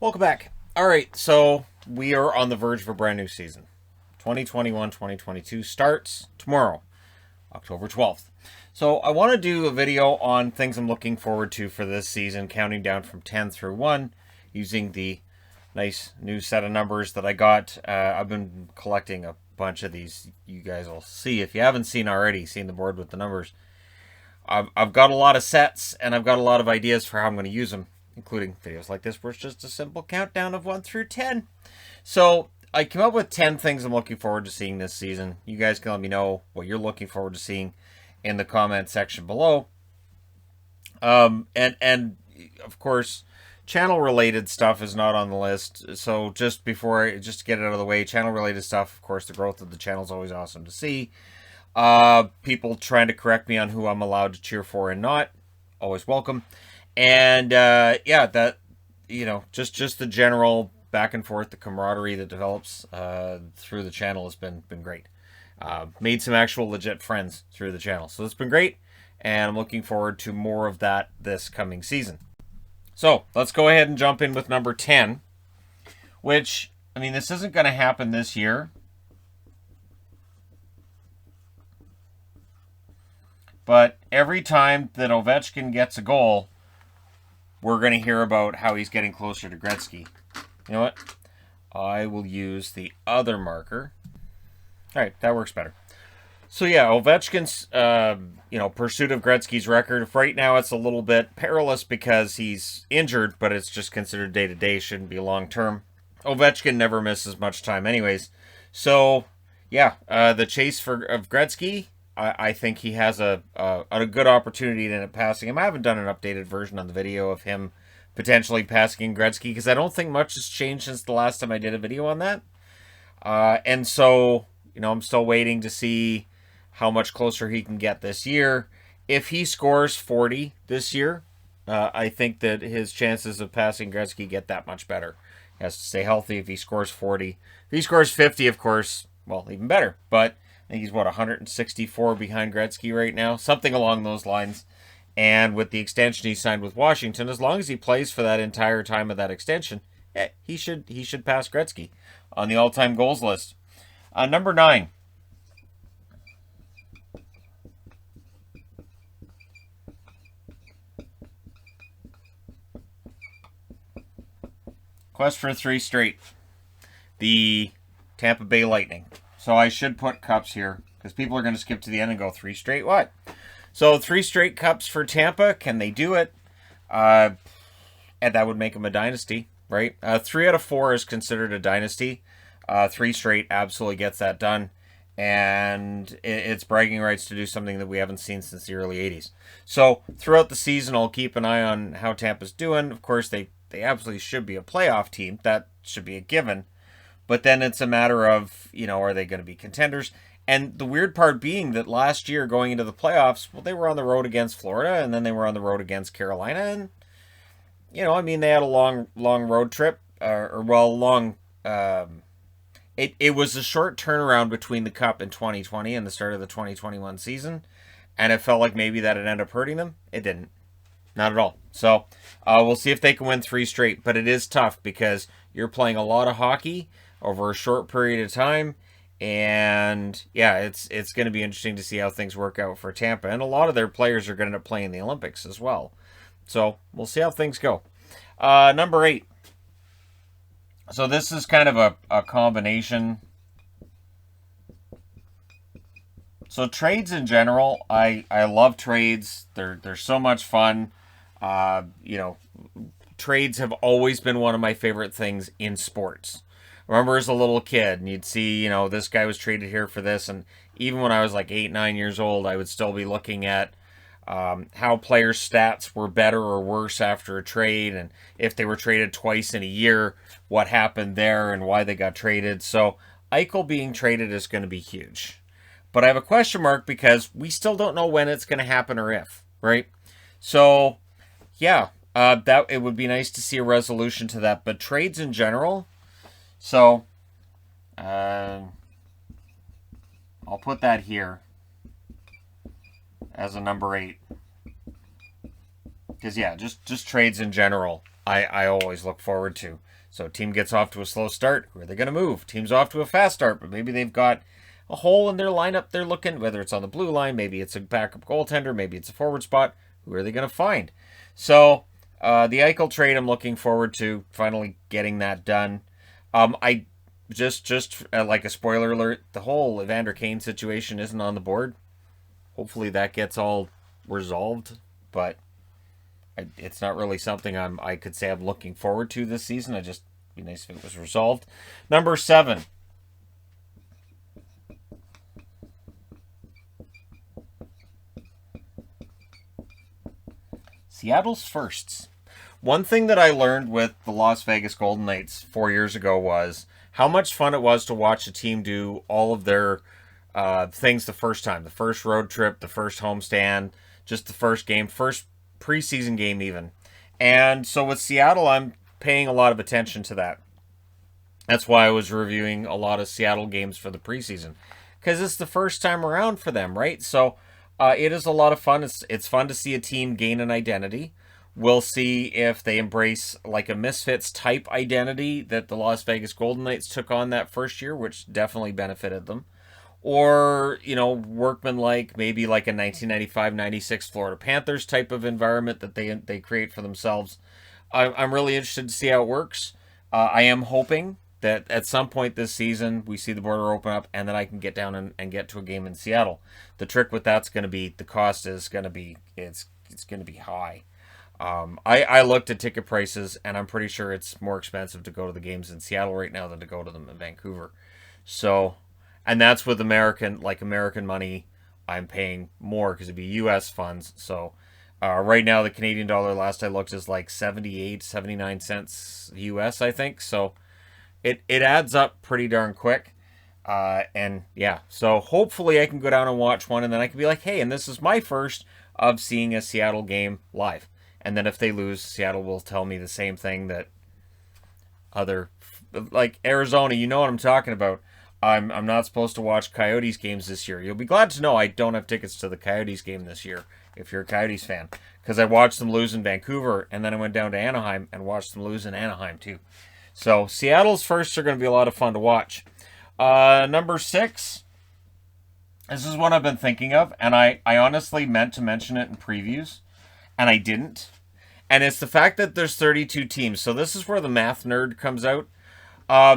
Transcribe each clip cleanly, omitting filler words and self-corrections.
Welcome back. All right, so we are on the verge of a brand new season. 2021-2022 starts tomorrow, October 12th. So I want to do a video on things I'm looking forward to for this season, counting down from 10 through 1, using the nice new set of numbers that I got. I've been collecting a bunch of these. You guys will see, if you haven't seen the board with the numbers. I've got a lot of sets, and I've got a lot of ideas for how I'm going to use them, including videos like this where it's just a simple countdown of 1 through 10. So I came up with 10 things I'm looking forward to seeing this season. You guys can let me know what you're looking forward to seeing in the comment section below. And of course, channel related stuff is not on the list. So just to get it out of the way, channel related stuff, of course, the growth of the channel is always awesome to see. People trying to correct me on who I'm allowed to cheer for and not, always welcome. And yeah, that, just the general back and forth, the camaraderie that develops through the channel has been great. Made some actual legit friends through the channel, so it's been great, and I'm looking forward to more of that this coming season. So let's go ahead and jump in with number 10, which, I mean, this isn't going to happen this year, but every time that Ovechkin gets a goal, we're going to hear about how he's getting closer to Gretzky. You know what? I will use the other marker. All right, that works better. So yeah, Ovechkin's pursuit of Gretzky's record. Right now it's a little bit perilous because he's injured, but it's just considered day-to-day, shouldn't be long-term. Ovechkin never misses much time anyways. So yeah, the chase of Gretzky, I think he has a good opportunity to end up passing him. I haven't done an updated version on the video of him potentially passing Gretzky because I don't think much has changed since the last time I did a video on that. And so, I'm still waiting to see how much closer he can get this year. If he scores 40 this year, I think that his chances of passing Gretzky get that much better. He has to stay healthy if he scores 40. If he scores 50, of course, well, even better. But I think he's, 164 behind Gretzky right now? Something along those lines. And with the extension he signed with Washington, as long as he plays for that entire time of that extension, he should pass Gretzky on the all-time goals list. Number 9. Quest for 3 straight. The Tampa Bay Lightning. So I should put cups here because people are going to skip to the end and go 3 straight what? So 3 straight cups for Tampa. Can they do it? And that would make them a dynasty, right? 3 out of 4 is considered a dynasty. 3 straight absolutely gets that done. And it's bragging rights to do something that we haven't seen since the early 80s. So throughout the season, I'll keep an eye on how Tampa's doing. Of course, they absolutely should be a playoff team. That should be a given. But then it's a matter of, are they going to be contenders? And the weird part being that last year going into the playoffs, well, they were on the road against Florida, and then they were on the road against Carolina. And, they had a long road trip, it was a short turnaround between the Cup in 2020 and the start of the 2021 season. And it felt like maybe that would end up hurting them. It didn't. Not at all. So we'll see if they can win 3 straight. But it is tough because you're playing a lot of hockey over a short period of time. And yeah, it's going to be interesting to see how things work out for Tampa. And a lot of their players are going to end up playing the Olympics as well. So we'll see how things go. Number 8. So this is kind of a combination. So trades in general, I love trades. They're so much fun. Trades have always been one of my favorite things in sports. I remember as a little kid, and you'd see, this guy was traded here for this, and even when I was like 8, 9 years old, I would still be looking at how players' stats were better or worse after a trade, and if they were traded twice in a year, what happened there and why they got traded. So Eichel being traded is going to be huge. But I have a question mark because we still don't know when it's going to happen or if, right? So, yeah, that it would be nice to see a resolution to that. But trades in general, so I'll put that here as a number 8. Because, yeah, just trades in general, I always look forward to. So team gets off to a slow start. Who are they going to move? Team's off to a fast start, but maybe they've got a hole in their lineup they're looking, whether it's on the blue line, maybe it's a backup goaltender, maybe it's a forward spot. Who are they going to find? So the Eichel trade, I'm looking forward to finally getting that done. I just like a spoiler alert, the whole Evander Kane situation isn't on the board. Hopefully that gets all resolved, but it's not really something I could say I'm looking forward to this season. It'd just be nice if it was resolved. Number 7. Seattle's firsts. One thing that I learned with the Las Vegas Golden Knights 4 years ago was how much fun it was to watch a team do all of their things the first time. The first road trip, the first homestand, just the first game, first preseason game even. And so with Seattle, I'm paying a lot of attention to that. That's why I was reviewing a lot of Seattle games for the preseason. Because it's the first time around for them, right? So it is a lot of fun. It's fun to see a team gain an identity. We'll see if they embrace like a Misfits type identity that the Las Vegas Golden Knights took on that first year, which definitely benefited them. Or, workman-like, maybe like a 1995-96 Florida Panthers type of environment that they create for themselves. I'm really interested to see how it works. I am hoping that at some point this season we see the border open up and then I can get down and get to a game in Seattle. The trick with that's going to be the cost is going to be it's going to be high. I looked at ticket prices and I'm pretty sure it's more expensive to go to the games in Seattle right now than to go to them in Vancouver. So, and that's with American money. I'm paying more because it'd be U.S. funds. So right now the Canadian dollar, last I looked, is like 78, 79 cents U.S. I think. So it adds up pretty darn quick. And yeah, so hopefully I can go down and watch one and then I can be like, hey, and this is my first of seeing a Seattle game live. And then if they lose, Seattle will tell me the same thing that other, like Arizona, you know what I'm talking about. I'm not supposed to watch Coyotes games this year. You'll be glad to know I don't have tickets to the Coyotes game this year, if you're a Coyotes fan. Because I watched them lose in Vancouver, and then I went down to Anaheim and watched them lose in Anaheim, too. So, Seattle's firsts are going to be a lot of fun to watch. Number 6. This is one I've been thinking of, and I honestly meant to mention it in previews, and I didn't. And it's the fact that there's 32 teams. So this is where the math nerd comes out.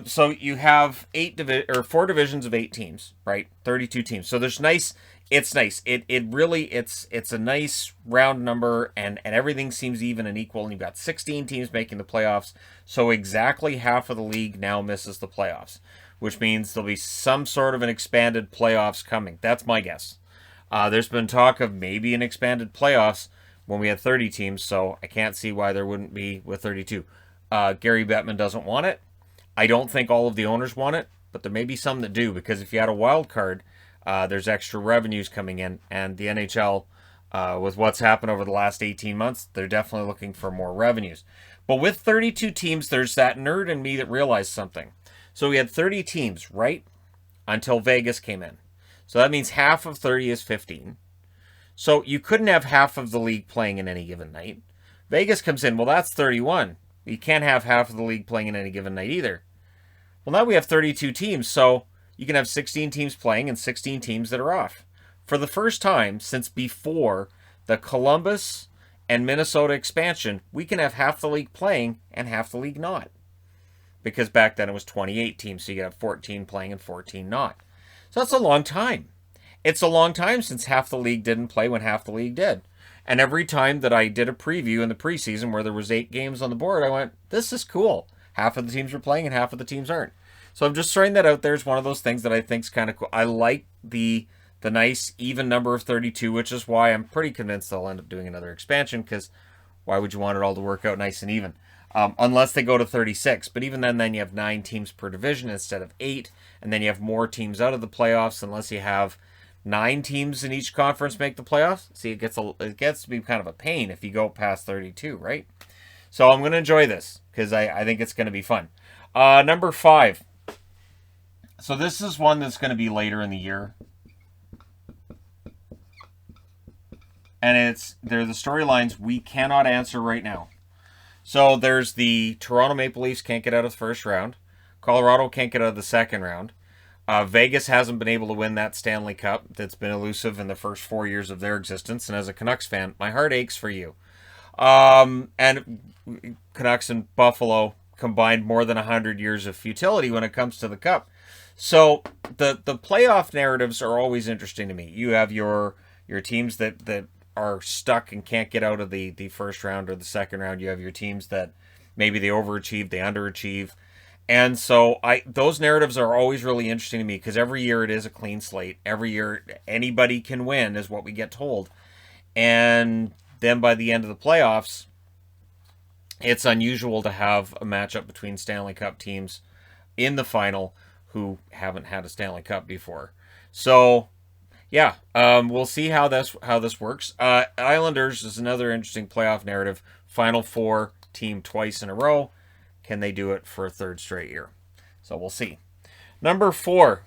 So you have 4 divisions of 8 teams, right? 32 teams. So there's nice. It's nice. It really it's a nice round number, and everything seems even and equal. And you've got 16 teams making the playoffs. So exactly half of the league now misses the playoffs, which means there'll be some sort of an expanded playoffs coming. That's my guess. There's been talk of maybe an expanded playoffs when we had 30 teams, so I can't see why there wouldn't be with 32. Gary Bettman doesn't want it. I don't think all of the owners want it, but there may be some that do, because if you had a wild card, there's extra revenues coming in, and the NHL, with what's happened over the last 18 months, they're definitely looking for more revenues. But with 32 teams, there's that nerd in me that realized something. So we had 30 teams, right? Until Vegas came in. So that means half of 30 is 15. So you couldn't have half of the league playing in any given night. Vegas comes in, well, that's 31. You can't have half of the league playing in any given night either. Well, now we have 32 teams, so you can have 16 teams playing and 16 teams that are off. For the first time since before the Columbus and Minnesota expansion, we can have half the league playing and half the league not. Because back then it was 28 teams, so you could have 14 playing and 14 not. So that's a long time. It's a long time since half the league didn't play when half the league did. And every time that I did a preview in the preseason where there was 8 games on the board, I went, this is cool. Half of the teams are playing and half of the teams aren't. So I'm just throwing that out there as one of those things that I think is kind of cool. I like the nice even number of 32, which is why I'm pretty convinced they'll end up doing another expansion, because why would you want it all to work out nice and even? Unless they go to 36. But even then you have 9 teams per division instead of 8. And then you have more teams out of the playoffs unless you have 9 teams in each conference make the playoffs. See, it gets to be kind of a pain if you go past 32, right? So I'm going to enjoy this because I think it's going to be fun. Number 5. So this is one that's going to be later in the year. And they're the storylines we cannot answer right now. So there's the Toronto Maple Leafs can't get out of the first round. Colorado can't get out of the second round. Vegas hasn't been able to win that Stanley Cup that's been elusive in the first 4 years of their existence. And as a Canucks fan, my heart aches for you. And Canucks and Buffalo combined more than 100 years of futility when it comes to the Cup. So the playoff narratives are always interesting to me. You have your teams that are stuck and can't get out of the first round or the second round. You have your teams that maybe they overachieve, they underachieve. And so those narratives are always really interesting to me because every year it is a clean slate. Every year anybody can win is what we get told. And then by the end of the playoffs, it's unusual to have a matchup between Stanley Cup teams in the final who haven't had a Stanley Cup before. So yeah, we'll see how this works. Islanders is another interesting playoff narrative. Final Four team twice in a row. Can they do it for a third straight year? So we'll see. Number 4.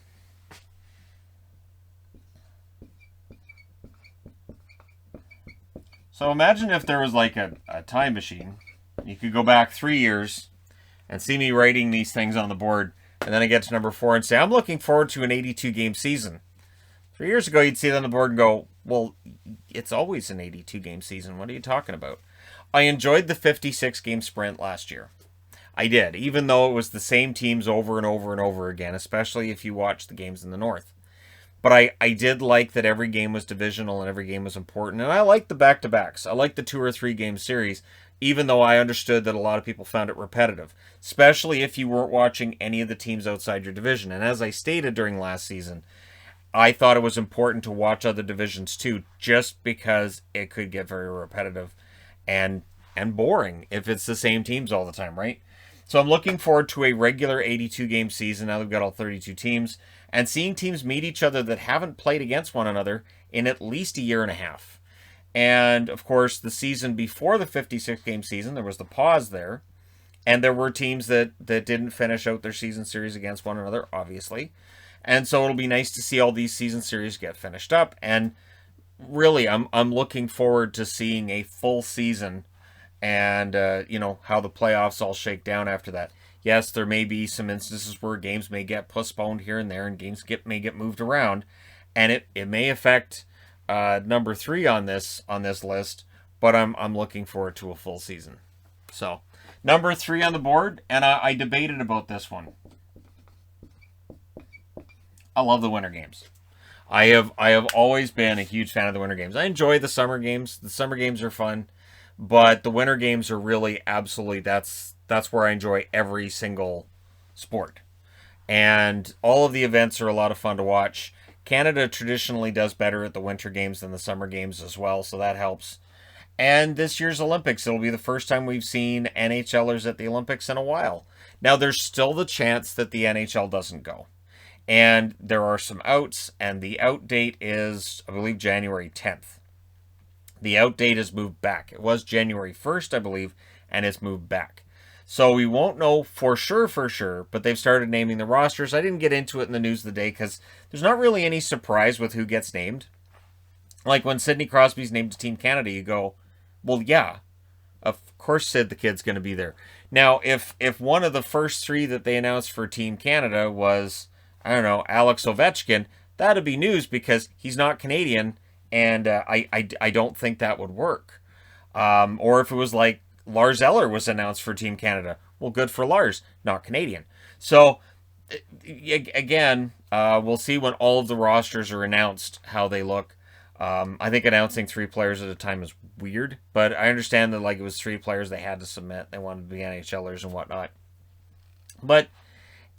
So imagine if there was like a time machine. You could go back 3 years and see me writing these things on the board. And then I get to number 4 and say, I'm looking forward to an 82-game season. 3 years ago, you'd see that on the board and go, well, it's always an 82-game season. What are you talking about? I enjoyed the 56-game sprint last year. I did, even though it was the same teams over and over and over again, especially if you watch the games in the North. But I did like that every game was divisional and every game was important. And I like the back-to-backs. I like the 2 or 3 game series, even though I understood that a lot of people found it repetitive, especially if you weren't watching any of the teams outside your division. And as I stated during last season, I thought it was important to watch other divisions too, just because it could get very repetitive and boring if it's the same teams all the time, right? So I'm looking forward to a regular 82-game season. Now they've got all 32 teams. And seeing teams meet each other that haven't played against one another in at least a year and a half. And, of course, the season before the 56-game season, there was the pause there. And there were teams that didn't finish out their season series against one another, obviously. And so it'll be nice to see all these season series get finished up. And really, I'm looking forward to seeing a full season and, how the playoffs all shake down after that. Yes, there may be some instances where games may get postponed here and there and games may get moved around. And it may affect number 3 on this list, but I'm looking forward to a full season. So, number 3 on the board, and I debated about this one. I love the Winter Games. I have always been a huge fan of the Winter Games. I enjoy the Summer Games. The Summer Games are fun, but the Winter Games are really absolutely that's where I enjoy every single sport. And all of the events are a lot of fun to watch. Canada traditionally does better at the Winter Games than the Summer Games as well, so that helps. And this year's Olympics, it'll be the first time we've seen NHLers at the Olympics in a while. Now, there's still the chance that the NHL doesn't go. And there are some outs, and the out date is, I believe, January 10th. The out date has moved back. It was January 1st, I believe, and it's moved back. So we won't know for sure, but they've started naming the rosters. I didn't get into it in the news of the day because there's not really any surprise with who gets named. Like when Sidney Crosby's named to Team Canada, you go, well, yeah, of course Sid the Kid's going to be there. Now, if one of the first 3 that they announced for Team Canada was, I don't know, Alex Ovechkin, that'd be news because he's not Canadian, and I don't think that would work. Or if it was like Lars Eller was announced for Team Canada, well, good for Lars, not Canadian. So, again, we'll see when all of the rosters are announced how they look. I think announcing 3 players at a time is weird, but I understand that it was 3 players they had to submit. They wanted to be NHLers and whatnot. But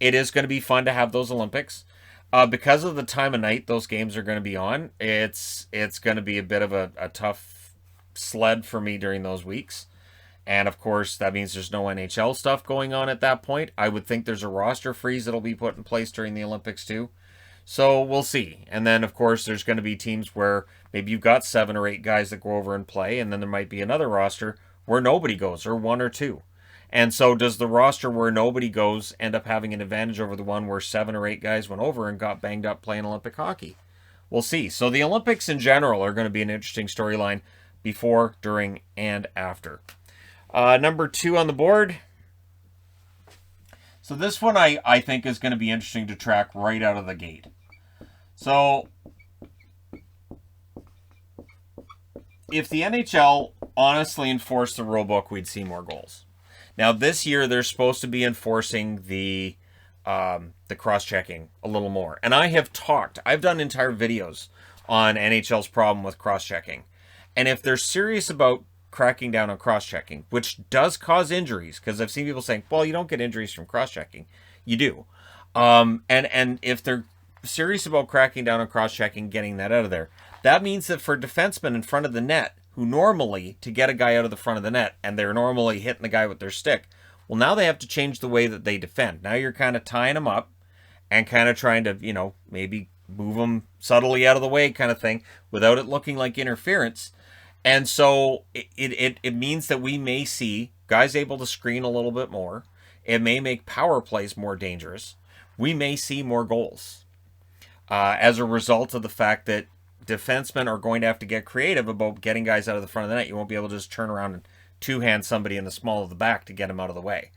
it is going to be fun to have those Olympics. Because of the time of night those games are going to be on, it's going to be a bit of a tough sled for me during those weeks. And, of course, that means there's no NHL stuff going on at that point. I would think there's a roster freeze that'll be put in place during the Olympics, too. So, we'll see. And then, of course, there's going to be teams where maybe you've got 7 or 8 guys that go over and play, and then there might be another roster where nobody goes, or 1 or 2. And so does the roster where nobody goes end up having an advantage over the one where 7 or 8 guys went over and got banged up playing Olympic hockey? We'll see. So the Olympics in general are going to be an interesting storyline before, during, and after. Number 2 on the board. So this one I think is going to be interesting to track right out of the gate. So if the NHL honestly enforced the rule book, we'd see more goals. Now this year they're supposed to be enforcing the cross-checking a little more. And I've done entire videos on NHL's problem with cross-checking. And if they're serious about cracking down on cross-checking, which does cause injuries, because I've seen people saying, well, you don't get injuries from cross-checking. You do. And if they're serious about cracking down on cross-checking, getting that out of there, that means that for defensemen in front of the net, who normally, to get a guy out of the front of the net, and they're normally hitting the guy with their stick, well, now they have to change the way that they defend. Now you're kind of tying them up and kind of trying to, maybe move them subtly out of the way kind of thing without it looking like interference. And so it means that we may see guys able to screen a little bit more. It may make power plays more dangerous. We may see more goals as a result of the fact that defensemen are going to have to get creative about getting guys out of the front of the net. You won't be able to just turn around and two-hand somebody in the small of the back to get him out of the way.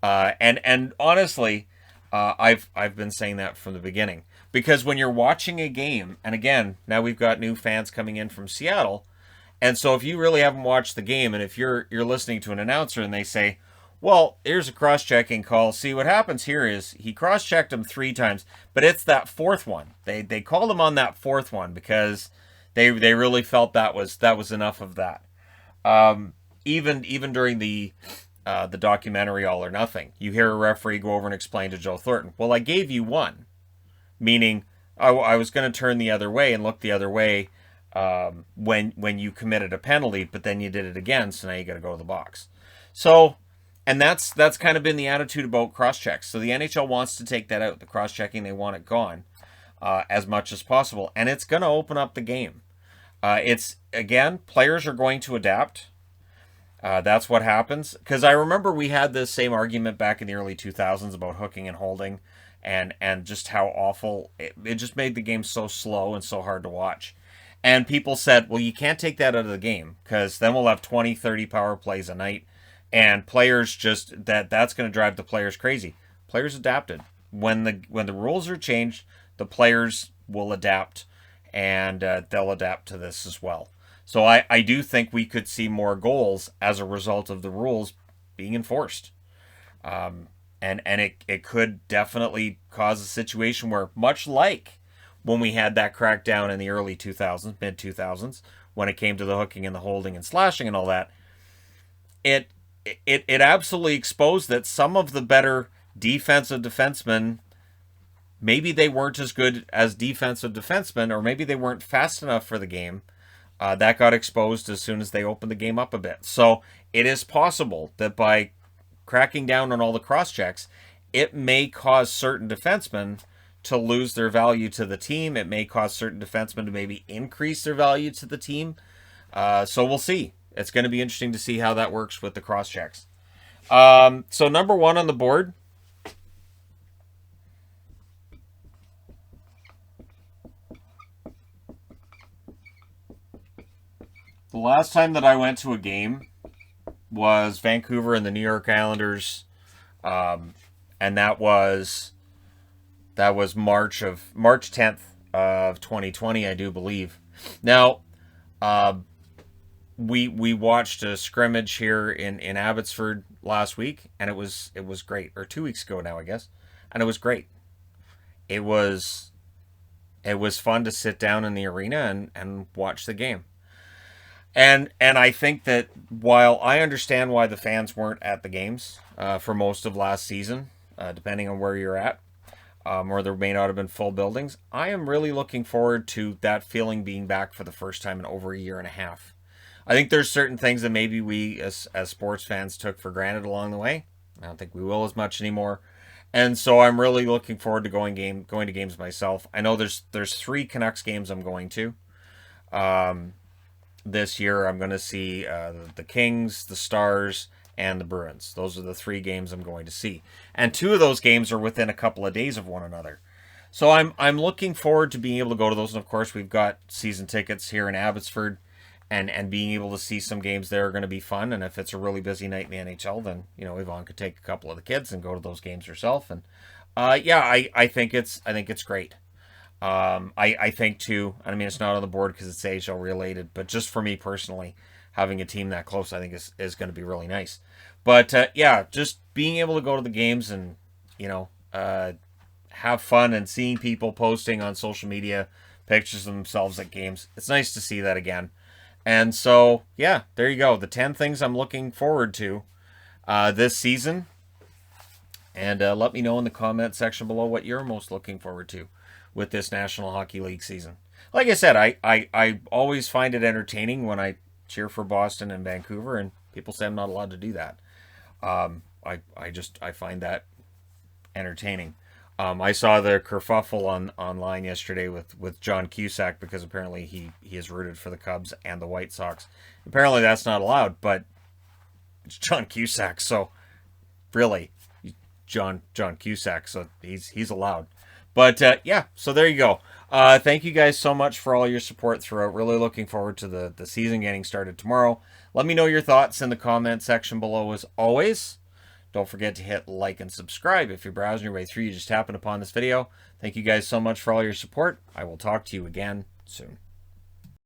And honestly, I've been saying that from the beginning. Because when you're watching a game, and again, now we've got new fans coming in from Seattle, and so if you really haven't watched the game, and if you're listening to an announcer and they say, well, here's a cross-checking call. See, what happens here is he cross-checked him 3 times, but it's that 4th one. They called him on that 4th one because they really felt that was enough of that. Even during the documentary All or Nothing, you hear a referee go over and explain to Joe Thornton, well, I gave you 1, meaning I was going to turn the other way and look the other way when you committed a penalty, but then you did it again, so now you got to go to the box. So, and that's kind of been the attitude about cross-checks. So the NHL wants to take that out, the cross-checking, they want it gone as much as possible, and it's going to open up the game. Again, players are going to adapt. That's what happens. Because I remember we had this same argument back in the early 2000s about hooking and holding and just how awful. It just made the game so slow and so hard to watch. And people said, well, you can't take that out of the game because then we'll have 20, 30 power plays a night. And players that's going to drive the players crazy. Players adapted. When the rules are changed, the players will adapt and they'll adapt to this as well. So I do think we could see more goals as a result of the rules being enforced. And it could definitely cause a situation where, much like when we had that crackdown in the early 2000s, mid-2000s, when it came to the hooking and the holding and slashing and all that, it absolutely exposed that some of the better defensive defensemen, maybe they weren't as good as defensive defensemen, or maybe they weren't fast enough for the game. That got exposed as soon as they opened the game up a bit. So it is possible that by cracking down on all the cross-checks, it may cause certain defensemen to lose their value to the team. It may cause certain defensemen to maybe increase their value to the team. So we'll see. It's going to be interesting to see how that works with the cross-checks. So number 1 on the board. The last time that I went to a game was Vancouver and the New York Islanders, and that was March 10th of 2020, I do believe. Now, we watched a scrimmage here in Abbotsford last week, and it was great, or 2 weeks ago now, I guess, and it was great. It was fun to sit down in the arena and watch the game. And I think that while I understand why the fans weren't at the games for most of last season, depending on where you're at, or there may not have been full buildings, I am really looking forward to that feeling being back for the first time in over a year and a half. I think there's certain things that maybe we as sports fans took for granted along the way. I don't think we will as much anymore. And so I'm really looking forward to going to games myself. I know there's 3 Canucks games I'm going to. This year I'm going to see the Kings, the Stars, and the Bruins. Those are the 3 games I'm going to see. And 2 of those games are within a couple of days of one another. So I'm looking forward to being able to go to those. And of course, we've got season tickets here in Abbotsford. and being able to see some games there are going to be fun. And if it's a really busy night in the NHL, then Yvonne could take a couple of the kids and go to those games herself. And I think it's great. I think too. I mean, it's not on the board because it's AHL related, but just for me personally, having a team that close, I think is going to be really nice. But just being able to go to the games and have fun and seeing people posting on social media pictures of themselves at games. It's nice to see that again. And so, there you go. The 10 things I'm looking forward to this season. And let me know in the comment section below what you're most looking forward to with this National Hockey League season. Like I said, I always find it entertaining when I cheer for Boston and Vancouver, and people say I'm not allowed to do that. I find that entertaining. I saw the kerfuffle online yesterday with John Cusack because apparently he is rooted for the Cubs and the White Sox. Apparently that's not allowed, but it's John Cusack, so really, John Cusack, so he's allowed. But so there you go. Thank you guys so much for all your support throughout. Really looking forward to the season getting started tomorrow. Let me know your thoughts in the comment section below as always. Don't forget to hit like and subscribe. If you're browsing your way through, you just happened upon this video. Thank you guys so much for all your support. I will talk to you again soon.